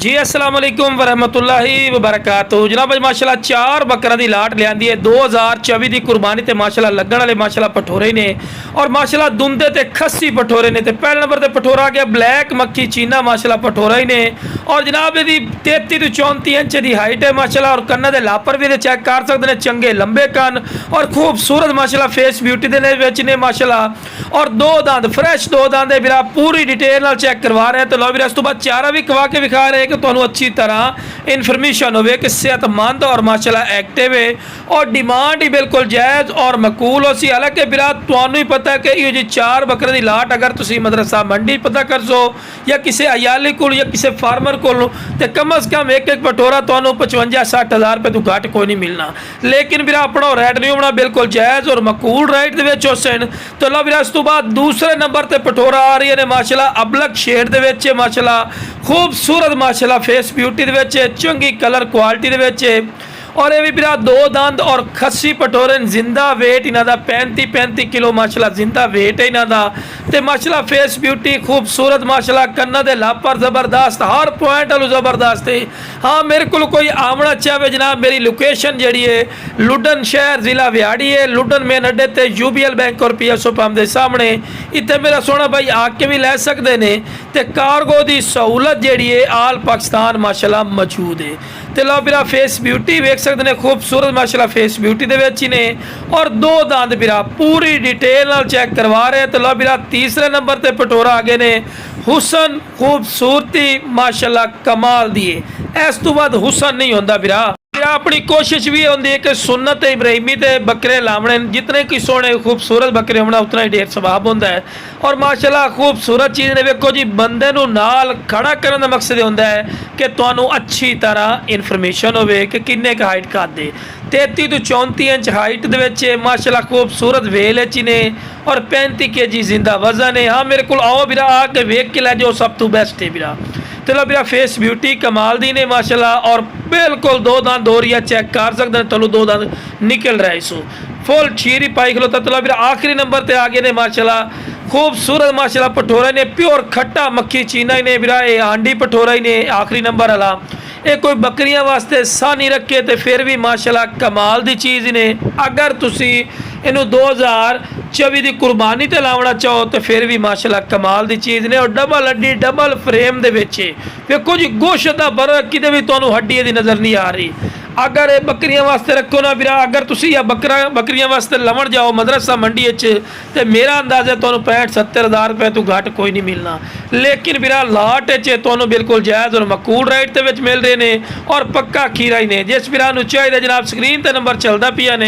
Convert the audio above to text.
जी अस्सलाम वालेकुम वरहमतुल्लाहि वबरकातुहू। जनाब माशाल्लाह चार बकरा की लाट लियांदी है 2024 की कुरबानी ते माशाल्लाह लगन वाले माशाल्लाह पठोरे ने और माशाल्लाह दुंदे ते खस्सी पठोरे ने। पहले नंबर ते पठोरा गया ब्लैक मक्खी चीना माशाल्लाह पठोरा ही ने और जनाब यदि 33 तो 34 इंच की हाइट है माशाल्लाह और कन्ना दे लापर भी चेक कर सकते हैं, चंगे लंबे कन और खूबसूरत माशाल्लाह फेस ब्यूटी दे ने माशाल्लाह और दो दंद फ्रैश दो दंद है बिरा पूरी डिटेल नाल चेक करवा रहे हैं। तो लो बिरा इस तो बाद चारा भी खवा के विखा रहे हैं कि तुहानू अच्छी तरह इन्फॉर्मेशन हो कि सेहतमंद और माशाल्लाह एक्टिव है और डिमांड ही बिल्कुल जायज़ और मकूल हो सी। हालांकि बिरा तुहानू ही पता है कि ये जी चार बकरे की लाट अगर तुसी मदरसा मंडी पता कर सो या किसी अयाली को या किसी फार्मर को तो कम अज़ कम एक एक पटोरा तुहानू 55-60 हज़ार रुपये तो घट कोई नहीं मिलना। लेकिन बिरा अपना रेट नहीं होना बिल्कुल जायज़ और मकूल रेट दे विच हुसैन। तो लो बिरा इस तो बाद दूसरे नंबर पर पटोरा आ रही है माशाल्लाह अबलग शेड दे विच माशाल्लाह खूबसूरत माशाल्लाह फेस ब्यूटी दे विच चंगी कलर क्वालिटी दे विच और ये भी बिरा दो दंद और खस्सी पटोरे जिंदा वेट इन्हों का 35 किलो माशाल्लाह जिंदा वेट है इन्हों का। तो माशाल्लाह फेस ब्यूटी खूबसूरत माशाल्लाह कन्ना दे लापर जबरदस्त हर पॉइंट वालों जबरदस्त है। हाँ मेरे को कोई आमना चाहे जनाब मेरी लोकेशन जी है लुडन शहर जिला व्याड़ी है लुडन मेन अड्डे ते UBL बैंक और PSO पंप के सामने इतने मेरा सोना भाई आके भी लै सकते हैं। तो कार्गो की सहूलत जी है आल पाकिस्तान माशाल्लाह मौजूद है। तो लो बिरा फेस ब्यूटी वेख सकते हैं खूबसूरत माशाल्लाह फेस ब्यूटी दे विच ही ने और दो दंद बिरा पूरी डिटेल नाल चेक करवा रहे हैं। तो लो बिरा तीसरे नंबर ते पटोरा आगे ने हुसन खूबसूरती माशाल्लाह कमाल दिए इस तो बाद हुसन नहीं होंदा बिरा। अपनी कोशिश भी होंगी है कि सुन्नत इब्राहिमी ते बकरे लावने जितने कि सोने खूबसूरत बकरे होना उतना ही ढेर सवाब होंदा है और माशाल्लाह खूबसूरत चीज़ ने वेखो जी बंदे नूं नाल खड़ा करने का मकसद होंदा है कि तुहानू अच्छी तरह इन्फॉर्मेशन होवे कि किन्ने का हाइट कादे 33 तो 34 इंच हाइट दे विच माशाल्लाह खूबसूरत वेल च ने और 35 kg जिंदा वजन है। हाँ मेरे को आओ बिरा आके वेख के लै जाओ सब तो बेस्ट है बिरा। चलो बिरा फेस ब्यूटी कमाल दी ने माशाल्लाह और बिल्कुल दो दांत दोरिया चेक कर सकते हैं। चलो दो दांत निकल रहे सो फुल छीरी पाई खलोता। चलो बिरा आखिरी नंबर पर आगे ने माशाल्लाह खूबसूरत माशाल्लाह पठोरा ने प्योर खट्टा मक्खी चीना ही ने बिरा ये हांडी पठोरा ही ने आखिरी नंबर वाला ये कोई बकरियां वास्ते सा नहीं रखे तो फिर भी माशाल्लाह कमाल दी चीज़ ने। अगर तुसी इनू 2024 की कुरबानी ते लावना चाहो तो फिर भी माशाल्लाह कमाल दी चीज़ ने और डबल हड्डी डबल फ्रेम दे विच देखो जी गोश्त दा फर्क किते भी तुहानू हड्डी दी नज़र नहीं आ रही। अगर ये बकरियां वास्ते रखो ना बिरा अगर तुसी या बकरियां वास्ते लवण जाओ मदरसा मंडी तो मेरा अंदाज़ा तुहानू 65-70 हज़ार रुपये तो घट कोई नहीं मिलना। लेकिन बिरा लाट तुहानू बिल्कुल जायज़ और मकूल रेट दे विच मिल रहे हैं और पक्का खीरा ही ने। जिस बिरा नूं चाहिए जनाब स्क्रीन ते नंबर चलदा पिया ने।